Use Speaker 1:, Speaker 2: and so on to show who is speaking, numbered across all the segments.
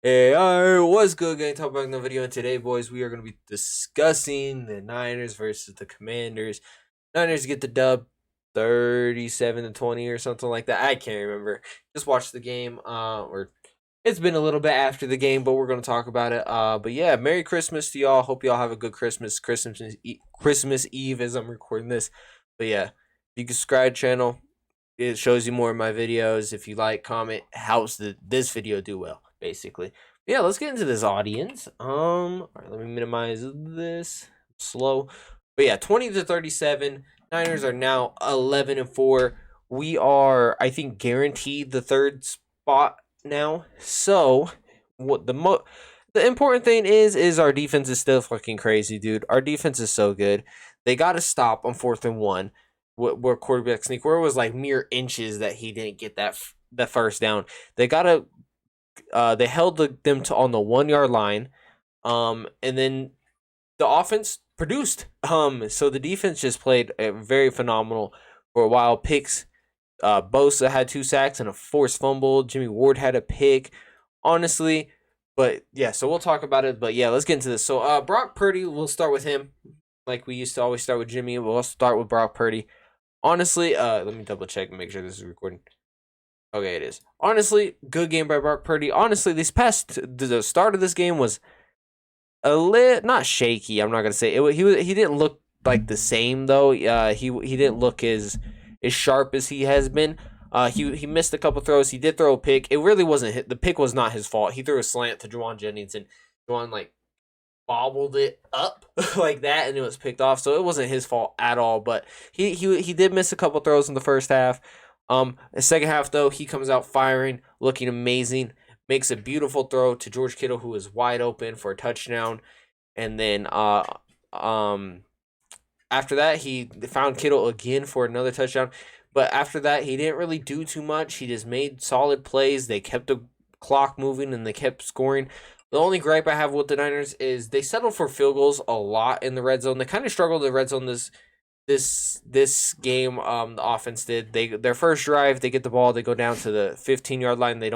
Speaker 1: Hey, alright, what's good, gang? Talk back in the video, and today, boys, we are going to be discussing the Niners versus the Commanders. Niners get the dub, 37-20 or something like that. I can't remember. Just watched the game. Or it's been a little bit after the game, but we're going to talk about it. But yeah, Merry Christmas to y'all. Hope y'all have a good Christmas Eve as I'm recording this. But yeah, if you can subscribe to the channel, it shows you more of my videos. If you like, comment, helps this video do well, basically. Yeah, let's get into this audience. All right, let me minimize this. Slow. But yeah, 20-37. Niners are now 11-4. We are, I think, guaranteed the third spot now. So, what the important thing is our defense is still fucking crazy, dude. Our defense is so good. They got to stop on 4th and 1 where quarterback sneak, where it was like mere inches that he didn't get that first down. They gotta they held them to on the 1 yard line, and then the offense produced. So the defense just played very phenomenal for a while. Picks. Bosa had 2 sacks and a forced fumble. Jimmy Ward had a pick. Honestly, but yeah, so we'll talk about it. But yeah, let's get into this. So Brock Purdy, we'll start with him. Like we used to always start with Jimmy, we'll start with Brock Purdy. Honestly, let me double check and make sure this is recording. Okay, it is. Honestly, good game by Brock Purdy. Honestly, the start of this game was a lit not shaky. I'm not gonna say it. He didn't look like the same though. He didn't look as sharp as he has been. He missed a couple throws. He did throw a pick. It really wasn't the pick was not his fault. He threw a slant to Juwan Jennings and Juwan like bobbled it up like that and it was picked off. So it wasn't his fault at all. But he did miss a couple throws in the first half. The second half though, he comes out firing, looking amazing, makes a beautiful throw to George Kittle, who is wide open for a touchdown. And then after that, he found Kittle again for another touchdown. But after that, he didn't really do too much. He just made solid plays. They kept the clock moving and they kept scoring. The only gripe I have with the Niners is they settled for field goals a lot in the red zone. They kind of struggled in the red zone this game. The offense did. Their first drive, they get the ball, they go down to the 15-yard line. They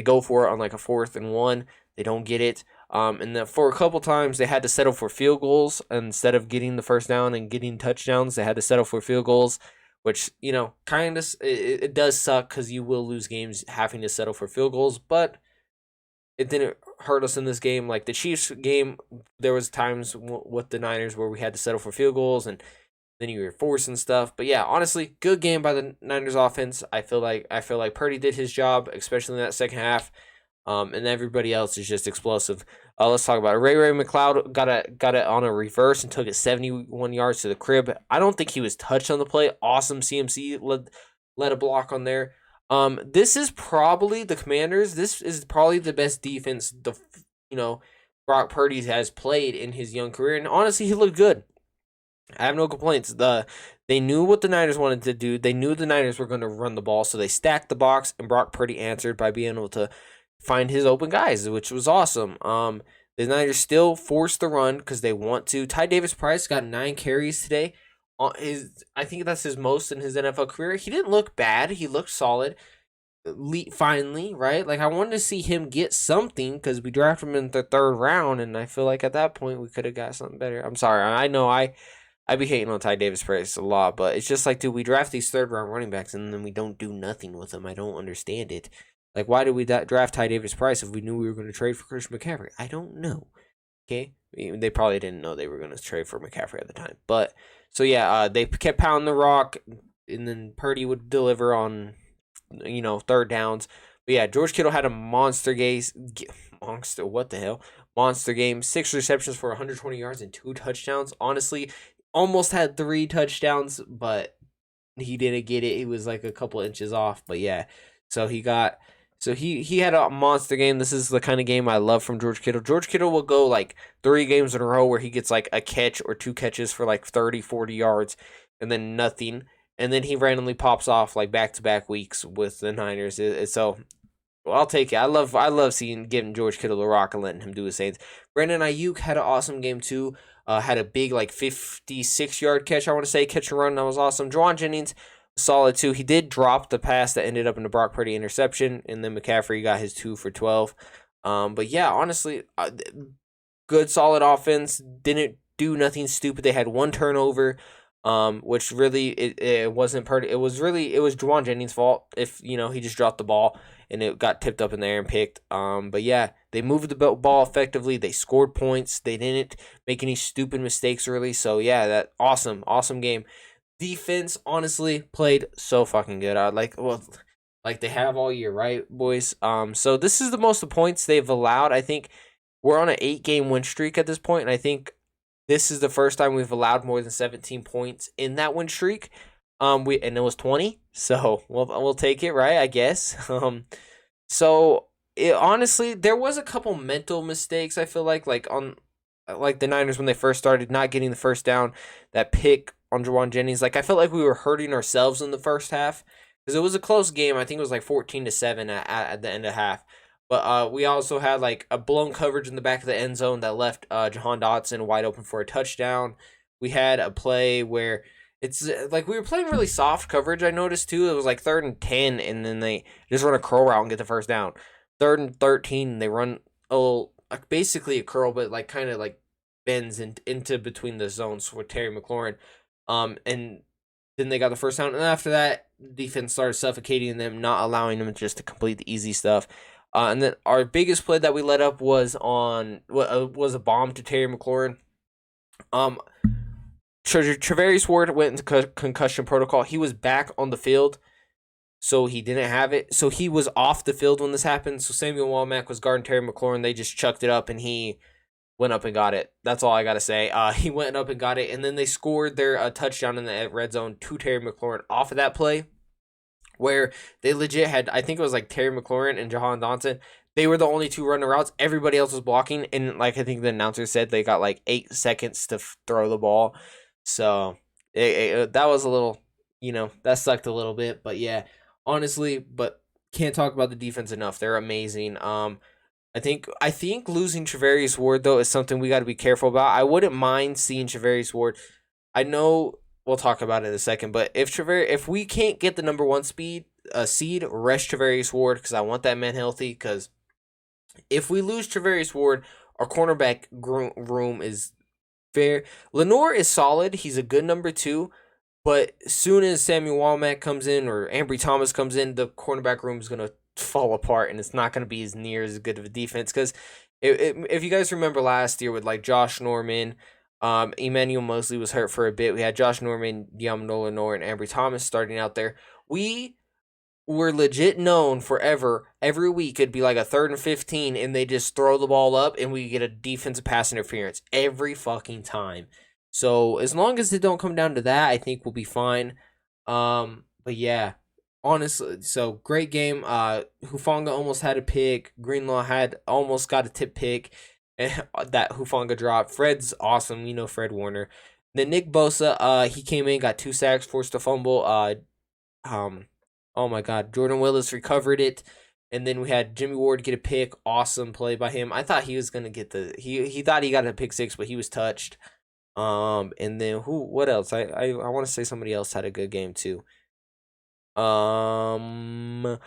Speaker 1: go for it on like a 4th and 1. They don't get it. And then for a couple times they had to settle for field goals instead of getting the first down and getting touchdowns. They had to settle for field goals, which kind of it does suck because you will lose games having to settle for field goals, but it didn't hurt us in this game. Like the Chiefs game, there was times with the Niners where we had to settle for field goals and then you were forcing stuff. But yeah, honestly, good game by the Niners offense. I feel like Purdy did his job, especially in that second half. And everybody else is just explosive. Let's talk about it. Ray McCloud got it on a reverse and took it 71 yards to the crib. I don't think he was touched on the play. Awesome CMC led a block on there. This is probably the Commanders. This is probably the best defense Brock Purdy has played in his young career, and honestly, he looked good. I have no complaints. They knew what the Niners wanted to do. They knew the Niners were going to run the ball, so they stacked the box, and Brock Purdy answered by being able to find his open guys, which was awesome. The Niners still forced the run because they want to. Ty Davis Price got 9 carries today. I think that's his most in his NFL career. He didn't look bad. He looked solid. Finally, right? Like I wanted to see him get something because we drafted him in the 3rd round, and I feel like at that point we could have got something better. I'm sorry. I know I be hating on Ty Davis Price a lot, but it's just like, dude, we draft these 3rd round running backs and then we don't do nothing with them. I don't understand it. Like, why did we draft Ty Davis Price if we knew we were going to trade for Christian McCaffrey? I don't know. Okay, they probably didn't know they were going to trade for McCaffrey at the time, but so yeah, they kept pounding the rock, and then Purdy would deliver on 3rd downs. But yeah, George Kittle had a monster game. What the hell? Monster game. 6 receptions for 120 yards and 2 touchdowns. Honestly, almost had 3 touchdowns, but he didn't get it. He was like a couple inches off. But yeah, so he had a monster game. This is the kind of game I love from George Kittle. George Kittle will go like 3 games in a row where he gets like a catch or 2 catches for like 30, 40 yards and then nothing. And then he randomly pops off like back-to-back weeks with the Niners. So I'll take it. I love giving George Kittle the rock and letting him do his things. Brandon Ayuk had an awesome game too. Had a big like 56-yard catch, I want to say, catch and run. That was awesome. Juwan Jennings, solid too. He did drop the pass that ended up in the Brock Purdy interception, and then McCaffrey got his 2 for 12. But yeah, honestly, good solid offense. Didn't do nothing stupid. They had one turnover, which really it wasn't part. It was Juwan Jennings' fault. If he just dropped the ball and it got tipped up in the air and picked. But yeah, they moved the ball effectively. They scored points. They didn't make any stupid mistakes early. So yeah, that awesome game. Defense honestly played so fucking good. I like they have all year, right, boys? So this is the most of points they've allowed. I think we're on an 8-game win streak at this point, and I think this is the first time we've allowed more than 17 points in that win streak. And it was 20, so we'll take it, right? I guess. So honestly, there was a couple mental mistakes. I feel like on like the Niners when they first started, not getting the first down, that pick on Juwan Jennings. Like I felt like we were hurting ourselves in the first half because it was a close game. I think it was like 14-7 at the end of half. But we also had like a blown coverage in the back of the end zone that left Jahan Dotson wide open for a touchdown. We had a play where it's like we were playing really soft coverage. I noticed too. It was like 3rd and 10, and then they just run a curl route and get the first down. 3rd and 13, they run basically a curl, but like kind of like bends into between the zones with Terry McLaurin. And then they got the first down, and after that, defense started suffocating them, not allowing them just to complete the easy stuff. And then our biggest play that we let up was a bomb to Terry McLaurin. Travarius Ward went into concussion protocol. He was back on the field, so he didn't have it. So he was off the field when this happened. So Samuel Womack was guarding Terry McLaurin. They just chucked it up, and he went up and got it. That's all I got to say. He went up and got it, and then they scored their touchdown in the red zone to Terry McLaurin off of that play, where they legit had, I think it was like Terry McLaurin and Jahan Dotson. They were the only two running routes. Everybody else was blocking, and like I think the announcer said, they got like 8 seconds to throw the ball. So that was a little, that sucked a little bit. But yeah, honestly, but can't talk about the defense enough. They're amazing. I think losing Travarius Ward though is something we got to be careful about. I wouldn't mind seeing Travarius Ward. I know we'll talk about it in a second, but if we can't get the number 1 seed, rest Travarius Ward because I want that man healthy. Because if we lose Travarius Ward, our cornerback room is fair. Lenoir is solid. He's a good number 2. But as soon as Samuel Womack comes in or Ambry Thomas comes in, the cornerback room is going to fall apart, and it's not going to be as near as good of a defense. Because if you guys remember last year with like Josh Norman, Emmanuel Mosley was hurt for a bit. We had Josh Norman, Diamondo Lenoir, and Ambry Thomas starting out there. We were legit known forever. Every week it'd be like a 3rd and 15, and they just throw the ball up, and we get a defensive pass interference every fucking time. So as long as it don't come down to that, I think we'll be fine. But yeah, honestly, so great game. Hufanga almost had a pick. Greenlaw had almost got a tip pick that Hufanga dropped. Fred's awesome. Fred Warner. Then Nick Bosa, he came in, got 2 sacks, forced a fumble. Oh my God, Jordan Willis recovered it. And then we had Jimmy Ward get a pick. Awesome play by him. I thought he was gonna get he thought he got a pick 6, but he was touched. And then what else? I want to say somebody else had a good game too. Oh no,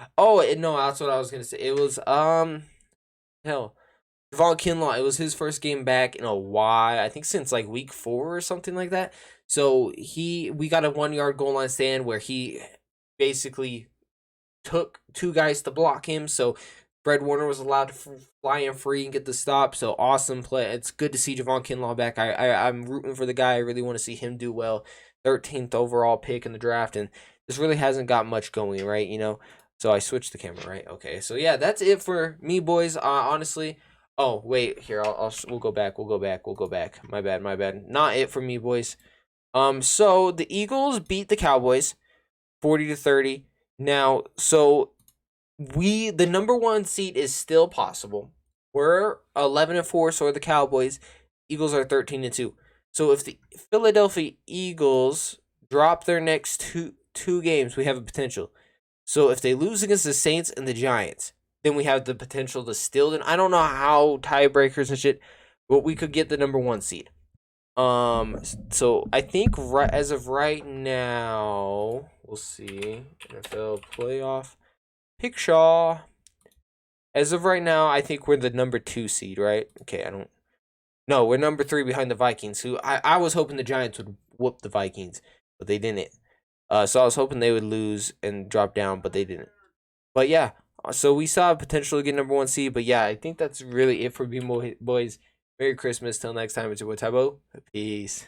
Speaker 1: that's what I was gonna say. It was hell, Javon Kinlaw. It was his first game back in a while. I think since like week 4 or something like that. So we got a 1-yard goal line stand where he basically took 2 guys to block him. So Fred Warner was allowed to fly in free and get the stop. So awesome play. It's good to see Javon Kinlaw back. I'm rooting for the guy. I really want to see him do well. 13th overall pick in the draft, and this really hasn't got much going, right? So I switched the camera, right? Okay. So yeah, that's it for me, boys. Honestly. Oh wait, here we'll go back. We'll go back. My bad. Not it for me, boys. So the Eagles beat the Cowboys 40-30. Now, so the number 1 seed is still possible. We're 11-4, so are the Cowboys. Eagles are 13-2. So if the Philadelphia Eagles drop their next two games, we have a potential. So if they lose against the Saints and the Giants, then we have the potential to still. Then I don't know how tiebreakers and shit, but we could get the number 1 seed. So I think as of right now, we'll see NFL playoff picture. As of right now, I think we're the number 2 seed, right? Okay, I don't. No, we're number 3 behind the Vikings. Who I was hoping the Giants would whoop the Vikings, but they didn't. So I was hoping they would lose and drop down, but they didn't. But yeah, so we saw potential to get number 1 seed. But yeah, I think that's really it for BMO Boys. Merry Christmas. Till next time, it's your boy Tybo. Peace.